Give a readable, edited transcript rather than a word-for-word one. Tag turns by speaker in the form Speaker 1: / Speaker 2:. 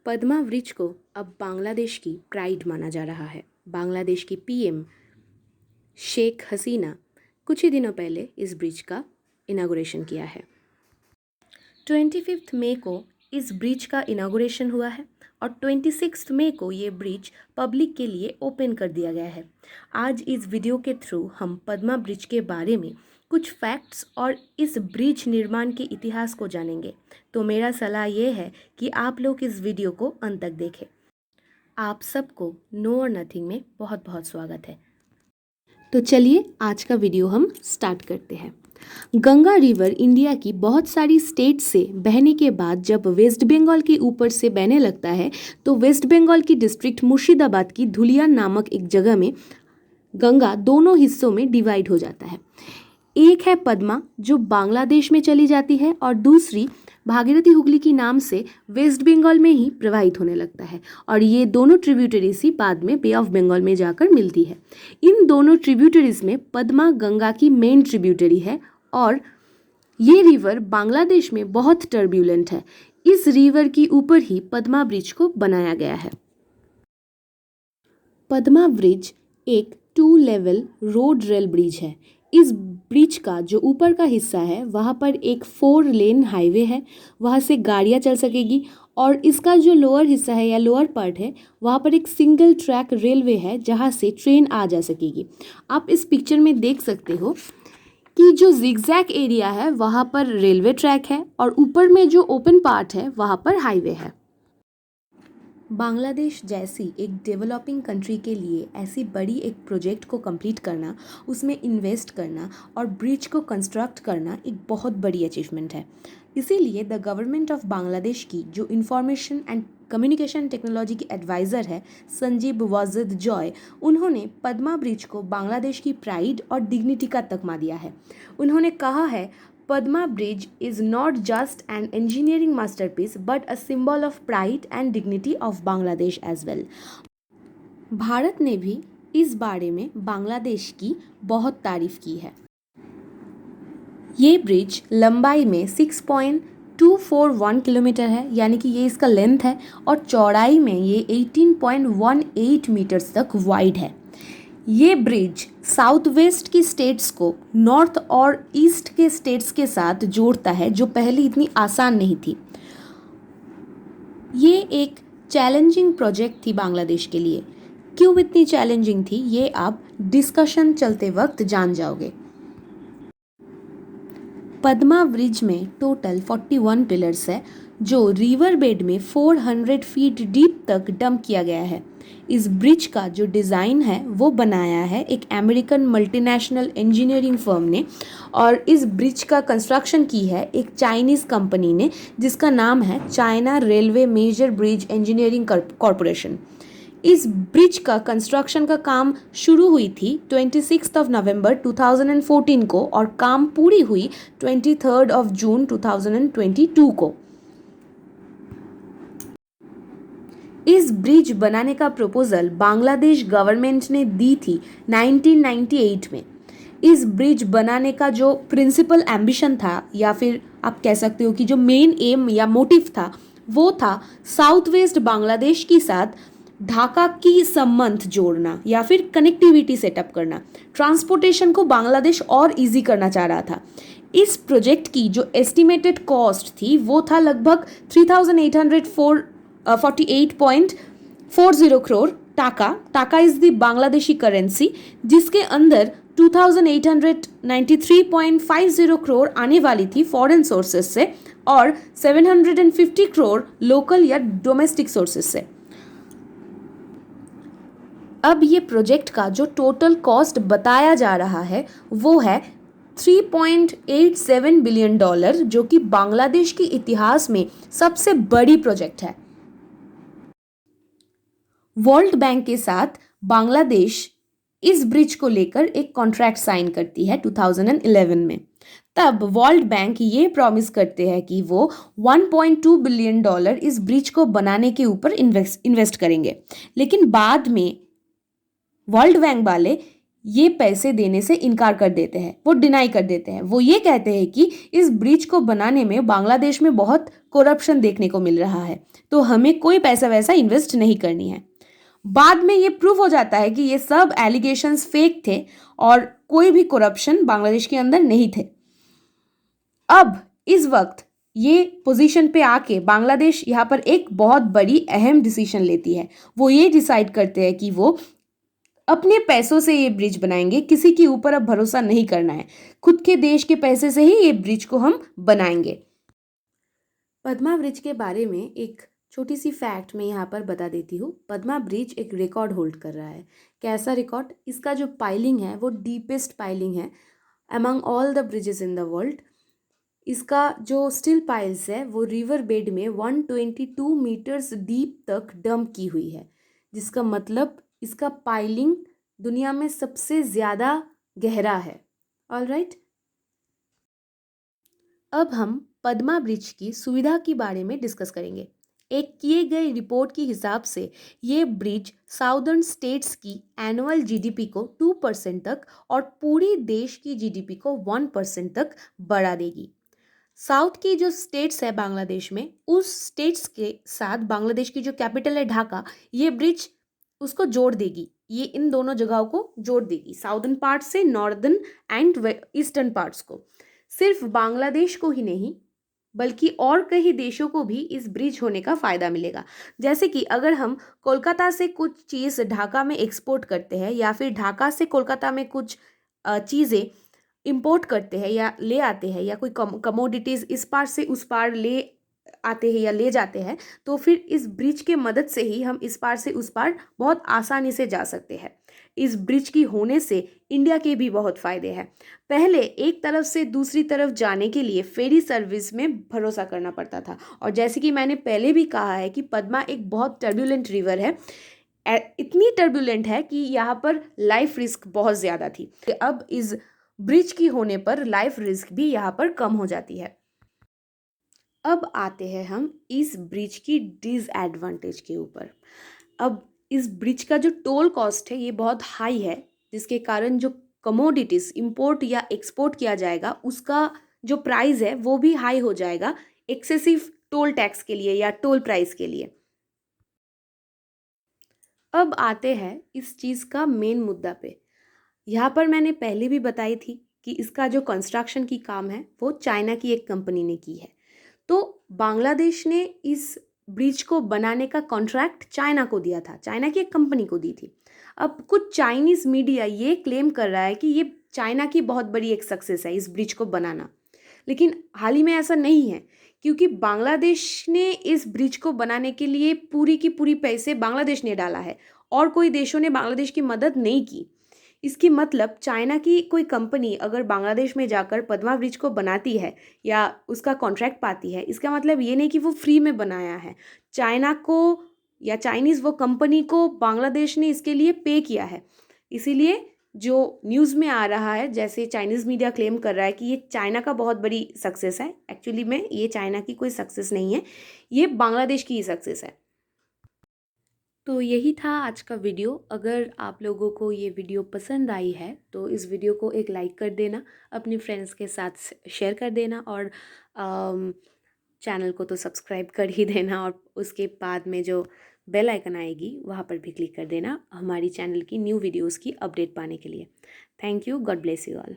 Speaker 1: पद्मा वृक्ष को अब बांग्लादेश की प्राइड माना जा रहा है। बांग्लादेश की पीएम शेख हसीना कुछ ही दिनों पहले इस ब्रिज का इनागुरेशन किया है। 25 मई को इस ब्रिज का इनागुरेशन हुआ है और 26 मई को ये ब्रिज पब्लिक के लिए ओपन कर दिया गया है। आज इस वीडियो के थ्रू हम पद्मा ब्रिज के बारे में कुछ फैक्ट्स और इस ब्रिज निर्माण के इतिहास को जानेंगे। तो मेरा सलाह ये है कि आप लोग इस वीडियो को अंत तक देखें। आप सबको नो और नथिंग में बहुत बहुत स्वागत है। तो चलिए आज का वीडियो हम स्टार्ट करते हैं। गंगा रिवर इंडिया की बहुत सारी स्टेट से बहने के बाद जब वेस्ट बंगाल के ऊपर से बहने लगता है तो वेस्ट बंगाल की डिस्ट्रिक्ट मुर्शिदाबाद की धुलिया नामक एक जगह में गंगा दोनों हिस्सों में डिवाइड हो जाता है। एक है पद्मा जो बांग्लादेश में चली जाती है और दूसरी भागीरथी हुगली की नाम से वेस्ट बंगाल में ही प्रवाहित होने लगता है और ये दोनों ट्रिब्यूटरीज ही बाद में बे ऑफ बंगाल में जाकर मिलती है। इन दोनों ट्रिब्यूटरीज में पद्मा गंगा की मेन ट्रिब्यूटरी है और ये रिवर बांग्लादेश में बहुत टर्ब्यूलेंट है। इस रिवर की ऊपर ही पद्मा ब्रिज को बनाया गया है। पद्मा ब्रिज एक 2 लेवल रोड रेल ब्रिज है। इस ब्रिज का जो ऊपर का हिस्सा है वहाँ पर एक 4 लेन हाईवे है, वहाँ से गाड़ियाँ चल सकेगी और इसका जो लोअर हिस्सा है या लोअर पार्ट है वहाँ पर एक सिंगल ट्रैक रेलवे है जहाँ से ट्रेन आ जा सकेगी। आप इस पिक्चर में देख सकते हो कि जो जिगजैग एरिया है वहाँ पर रेलवे ट्रैक है और ऊपर में जो ओपन पार्ट है वहाँ पर हाईवे है। बांग्लादेश जैसी एक डेवलपिंग कंट्री के लिए ऐसी बड़ी एक प्रोजेक्ट को कंप्लीट करना, उसमें इन्वेस्ट करना और ब्रिज को कंस्ट्रक्ट करना एक बहुत बड़ी अचीवमेंट है। इसीलिए द गवर्नमेंट ऑफ बांग्लादेश की जो इंफॉर्मेशन एंड कम्युनिकेशन टेक्नोलॉजी की एडवाइज़र है संजीव वाजिद जॉय, उन्होंने पद्मा ब्रिज को बांग्लादेश की प्राइड और डिग्निटी का तगमा दिया है। उन्होंने कहा है, Padma Bridge is not just an engineering masterpiece but a symbol of pride and dignity of Bangladesh as well. Bharat ने भी इस बारे में बांग्लादेश की बहुत तारीफ की है। ये ब्रिज लंबाई में 6.241 किलोमीटर है, यानी कि ये इसका लेंथ है और चौड़ाई में ये 18.18 मीटर्स तक वाइड है। ये ब्रिज साउथ वेस्ट की स्टेट्स को नॉर्थ और ईस्ट के स्टेट्स के साथ जोड़ता है, जो पहले इतनी आसान नहीं थी। ये एक चैलेंजिंग प्रोजेक्ट थी बांग्लादेश के लिए। क्यों इतनी चैलेंजिंग थी ये आप डिस्कशन चलते वक्त जान जाओगे। पद्मा ब्रिज में टोटल 41 पिलर्स है जो रिवर बेड में 400 फीट डीप तक डंप किया गया है। इस ब्रिज का जो डिज़ाइन है वो बनाया है एक अमेरिकन मल्टीनेशनल इंजीनियरिंग फर्म ने और इस ब्रिज का कंस्ट्रक्शन की है एक चाइनीज़ कंपनी ने जिसका नाम है China railway major bridge engineering corporation. इस ब्रिज का कंस्ट्रक्शन का काम शुरू हुई थी 26 नवंबर 2014 को और काम पूरी हुई 23 जून 2022 को। इस ब्रिज बनाने का प्रपोजल बांग्लादेश गवर्नमेंट ने दी थी 1998 में। इस ब्रिज बनाने का जो प्रिंसिपल एम्बिशन था या फिर आप कह सकते हो कि जो मेन एम या मोटिव था वो था साउथ वेस्ट बांग्लादेश के साथ ढाका की संबंध जोड़ना या फिर कनेक्टिविटी सेटअप करना। ट्रांसपोर्टेशन को बांग्लादेश और इजी करना चाह रहा था। इस प्रोजेक्ट की जो एस्टिमेटेड कॉस्ट थी वो था लगभग 3,848.40 करोड़ टाका। टाका इज द बांग्लादेशी करेंसी, जिसके अंदर 2,893.50 करोड़ आने वाली थी फॉरेन सोर्सेस से और 750 करोड़ लोकल या डोमेस्टिक सोर्सेस से। अब ये प्रोजेक्ट का जो टोटल कॉस्ट बताया जा रहा है वो है $3.87 बिलियन, जो कि बांग्लादेश के इतिहास में सबसे बड़ी प्रोजेक्ट है। वर्ल्ड बैंक के साथ बांग्लादेश इस ब्रिज को लेकर एक कॉन्ट्रैक्ट साइन करती है 2011 में। तब वर्ल्ड बैंक ये प्रॉमिस करते हैं कि वो $1.2 बिलियन इस ब्रिज को बनाने के ऊपर इन्वेस्ट करेंगे, लेकिन बाद में वर्ल्ड बैंक वाले ये पैसे देने से इनकार कर देते हैं, वो डिनाई कर देते हैं। वो ये कहते हैं कि इस ब्रिज को बनाने में बांग्लादेश में बहुत करप्शन देखने को मिल रहा है, तो हमें कोई पैसा वैसा इन्वेस्ट नहीं करनी है। बाद में ये प्रूव हो जाता है कि ये सब एलिगेशंस फेक थे और कोई भी करप्शन बांग्लादेश के अंदर नहीं थे। अब इस वक्त ये पोजीशन पे आके बांग्लादेश यहाँ पर एक बहुत बड़ी अहम डिसीजन लेती है। वो ये डिसाइड करते हैं कि वो अपने पैसों से ये ब्रिज बनाएंगे, किसी के ऊपर अब भरोसा नहीं करना है, खुद के देश के पैसे से ही ये ब्रिज को हम बनाएंगे। पद्मा ब्रिज के बारे में एक छोटी सी फैक्ट मैं यहाँ पर बता देती हूँ। पद्मा ब्रिज एक रिकॉर्ड होल्ड कर रहा है। कैसा रिकॉर्ड? इसका जो पाइलिंग है वो डीपेस्ट पाइलिंग है among all the bridges in the world. इसका जो स्टील पाइल्स है वो रिवर बेड में 122 मीटर्स डीप तक डंप की हुई है, जिसका मतलब इसका पाइलिंग दुनिया में सबसे ज़्यादा गहरा है। ऑलराइट, अब हम पद्मा ब्रिज की सुविधा के बारे में डिस्कस करेंगे। एक किए गए रिपोर्ट के हिसाब से ये ब्रिज साउदर्न स्टेट्स की एनुअल जीडीपी को 2% तक और पूरी देश की जीडीपी को 1% तक बढ़ा देगी। साउथ की जो स्टेट्स है बांग्लादेश में, उस स्टेट्स के साथ बांग्लादेश की जो कैपिटल है ढाका, ये ब्रिज उसको जोड़ देगी। ये इन दोनों जगहों को जोड़ देगी, साउदर्न पार्ट से नॉर्दर्न एंड ईस्टर्न पार्ट्स को। सिर्फ बांग्लादेश को ही नहीं बल्कि और कई देशों को भी इस ब्रिज होने का फ़ायदा मिलेगा। जैसे कि अगर हम कोलकाता से कुछ चीज़ ढाका में एक्सपोर्ट करते हैं या फिर ढाका से कोलकाता में कुछ चीज़ें इंपोर्ट करते हैं या ले आते हैं, या कोई कमोडिटीज़ इस पार से उस पार ले आते हैं या ले जाते हैं, तो फिर इस ब्रिज के मदद से ही हम इस पार से उस पार बहुत आसानी से जा सकते हैं। इस ब्रिज की होने से इंडिया के भी बहुत फ़ायदे हैं। पहले एक तरफ से दूसरी तरफ जाने के लिए फेरी सर्विस में भरोसा करना पड़ता था, और जैसे कि मैंने पहले भी कहा है कि पद्मा एक बहुत टर्बुलेंट रिवर है। इतनी टर्बुलेंट है कि यहाँ पर लाइफ रिस्क बहुत ज़्यादा थी। अब इस ब्रिज की होने पर लाइफ रिस्क भी यहाँ पर कम हो जाती है। अब आते हैं हम इस ब्रिज की डिसएडवांटेज के ऊपर। अब इस ब्रिज का जो टोल कॉस्ट है ये बहुत हाई है, जिसके कारण जो कमोडिटीज़ इंपोर्ट या एक्सपोर्ट किया जाएगा उसका जो प्राइस है वो भी हाई हो जाएगा, एक्सेसिव टोल टैक्स के लिए या टोल प्राइस के लिए। अब आते हैं इस चीज़ का मेन मुद्दा पे। यहाँ पर मैंने पहले भी बताई थी कि इसका जो कंस्ट्रक्शन की काम है वो चाइना की एक कंपनी ने की है। तो बांग्लादेश ने इस ब्रिज को बनाने का कॉन्ट्रैक्ट चाइना को दिया था, चाइना की एक कंपनी को दी थी। अब कुछ चाइनीज़ मीडिया ये क्लेम कर रहा है कि ये चाइना की बहुत बड़ी एक सक्सेस है इस ब्रिज को बनाना, लेकिन हाल ही में ऐसा नहीं है, क्योंकि बांग्लादेश ने इस ब्रिज को बनाने के लिए पूरी की पूरी पैसे बांग्लादेश ने डाला है और कोई देशों ने बांग्लादेश की मदद नहीं की। इसकी मतलब चाइना की कोई कंपनी अगर बांग्लादेश में जाकर पद्मा ब्रिज को बनाती है या उसका कॉन्ट्रैक्ट पाती है, इसका मतलब ये नहीं कि वो फ्री में बनाया है। चाइना को या चाइनीज़ वो कंपनी को बांग्लादेश ने इसके लिए पे किया है। इसीलिए जो न्यूज़ में आ रहा है, जैसे चाइनीज़ मीडिया क्लेम कर रहा है कि ये चाइना का बहुत बड़ी सक्सेस है, एक्चुअली में ये चाइना की कोई सक्सेस नहीं है, ये बांग्लादेश की ही सक्सेस है। तो यही था आज का वीडियो। अगर आप लोगों को ये वीडियो पसंद आई है तो इस वीडियो को एक लाइक कर देना, अपने फ्रेंड्स के साथ शेयर कर देना, और चैनल को तो सब्सक्राइब कर ही देना, और उसके बाद में जो बेल आइकन आएगी वहाँ पर भी क्लिक कर देना हमारी चैनल की न्यू वीडियोस की अपडेट पाने के लिए। Thank you, God bless you all.